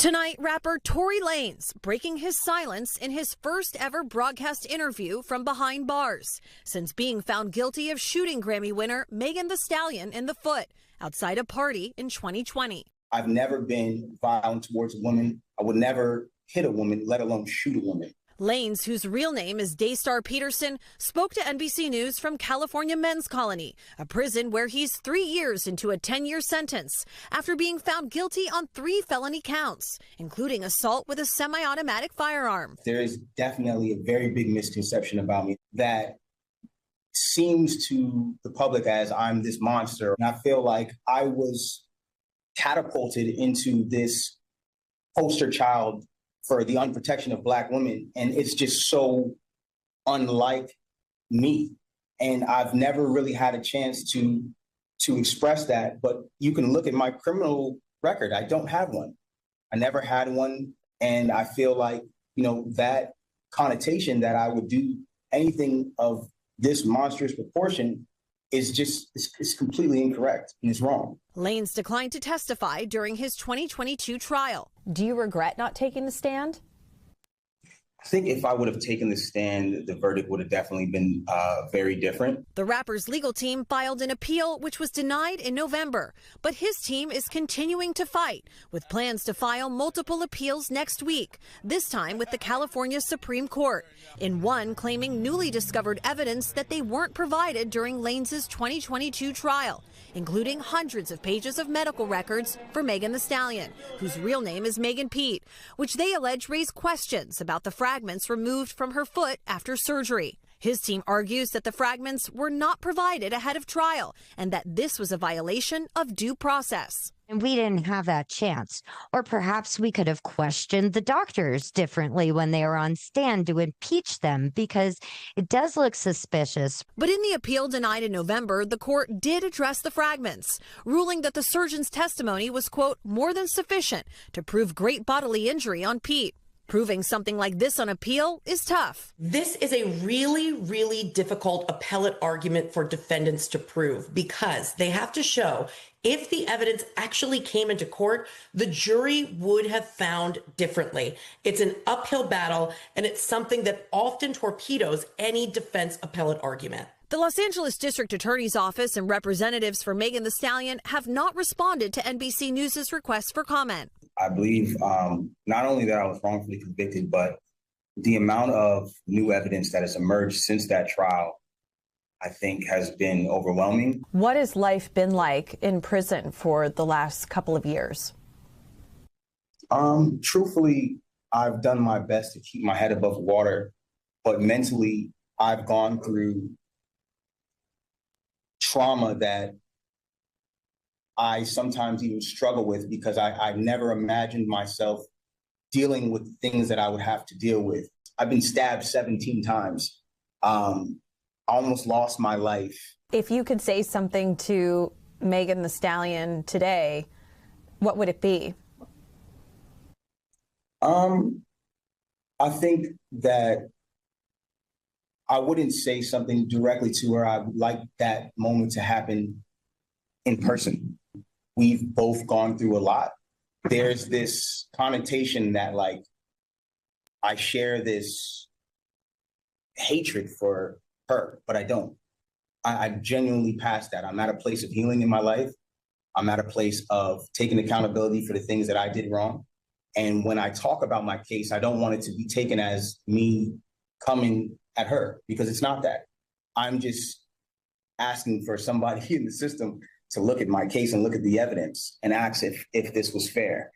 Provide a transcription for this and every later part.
Tonight, rapper Tory Lanez breaking his silence in his first ever broadcast interview from behind bars since being found guilty of shooting Grammy winner Megan Thee Stallion in the foot outside a party in 2020. I've never been violent towards a woman. I would never hit a woman, let alone shoot a woman. Lanez, whose real name is Daystar Peterson, spoke to NBC News from California Men's Colony, a prison where he's 3 years into a 10-year sentence after being found guilty on 3 felony counts, including assault with a semi-automatic firearm. There is definitely a very big misconception about me that seems to the public as I'm this monster. And I feel like I was catapulted into this poster child for the unprotection of Black women. And it's just so unlike me. And I've never really had a chance to express that. But you can look at my criminal record. I don't have one. I never had one. And I feel like, that connotation that I would do anything of this monstrous proportion is completely incorrect and it's wrong. Lanez declined to testify during his 2022 trial. Do you regret not taking the stand? I think if I would have taken the stand, the verdict would have definitely been very different. The rapper's legal team filed an appeal, which was denied in November. But his team is continuing to fight, with plans to file multiple appeals next week, this time with the California Supreme Court, in one claiming newly discovered evidence that they weren't provided during Lanez's 2022 trial, including hundreds of pages of medical records for Megan Thee Stallion, whose real name is Megan Pete, which they allege raise questions about the fragments removed from her foot after surgery. His team argues that the fragments were not provided ahead of trial and that this was a violation of due process. And we didn't have that chance. Or perhaps we could have questioned the doctors differently when they were on stand to impeach them, because it does look suspicious. But in the appeal denied in November, the court did address the fragments, ruling that the surgeon's testimony was, quote, more than sufficient to prove great bodily injury on Pete. Proving something like this on appeal is tough. This is a really, really difficult appellate argument for defendants to prove, because they have to show if the evidence actually came into court, the jury would have found differently. It's an uphill battle, and it's something that often torpedoes any defense appellate argument. The Los Angeles District Attorney's Office and representatives for Megan Thee Stallion have not responded to NBC News' request for comment. I believe not only that I was wrongfully convicted, but the amount of new evidence that has emerged since that trial, I think, has been overwhelming. What has life been like in prison for the last couple of years? Truthfully, I've done my best to keep my head above water, but mentally, I've gone through trauma that I sometimes even struggle with, because I never imagined myself dealing with the things that I would have to deal with. I've been stabbed 17 times. Almost lost my life. If you could say something to Megan Thee Stallion today, what would it be? I think that I wouldn't say something directly to her. I would like that moment to happen in person. We've both gone through a lot. There's this connotation that, like, I share this hatred for her, but I don't. I genuinely passed that. I'm at a place of healing in my life. I'm at a place of taking accountability for the things that I did wrong. And when I talk about my case, I don't want it to be taken as me coming at her, because it's not that. I'm just asking for somebody in the system to look at my case and look at the evidence and ask if this was fair.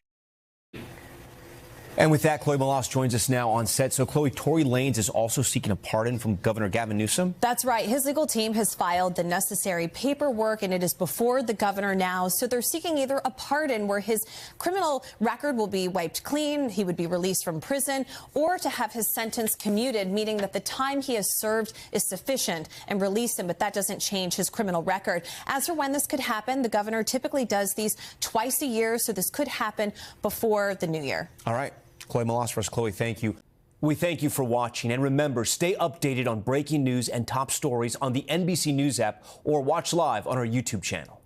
And with that, Chloe Malas joins us now on set. So, Chloe, Tory Lanez is also seeking a pardon from Governor Gavin Newsom? That's right. His legal team has filed the necessary paperwork, and it is before the governor now. So they're seeking either a pardon where his criminal record will be wiped clean, he would be released from prison, or to have his sentence commuted, meaning that the time he has served is sufficient, and release him, but that doesn't change his criminal record. As for when this could happen, the governor typically does these twice a year, so this could happen before the new year. All right. Chloe Malas for us. Chloe, thank you. We thank you for watching. And remember, stay updated on breaking news and top stories on the NBC News app, or watch live on our YouTube channel.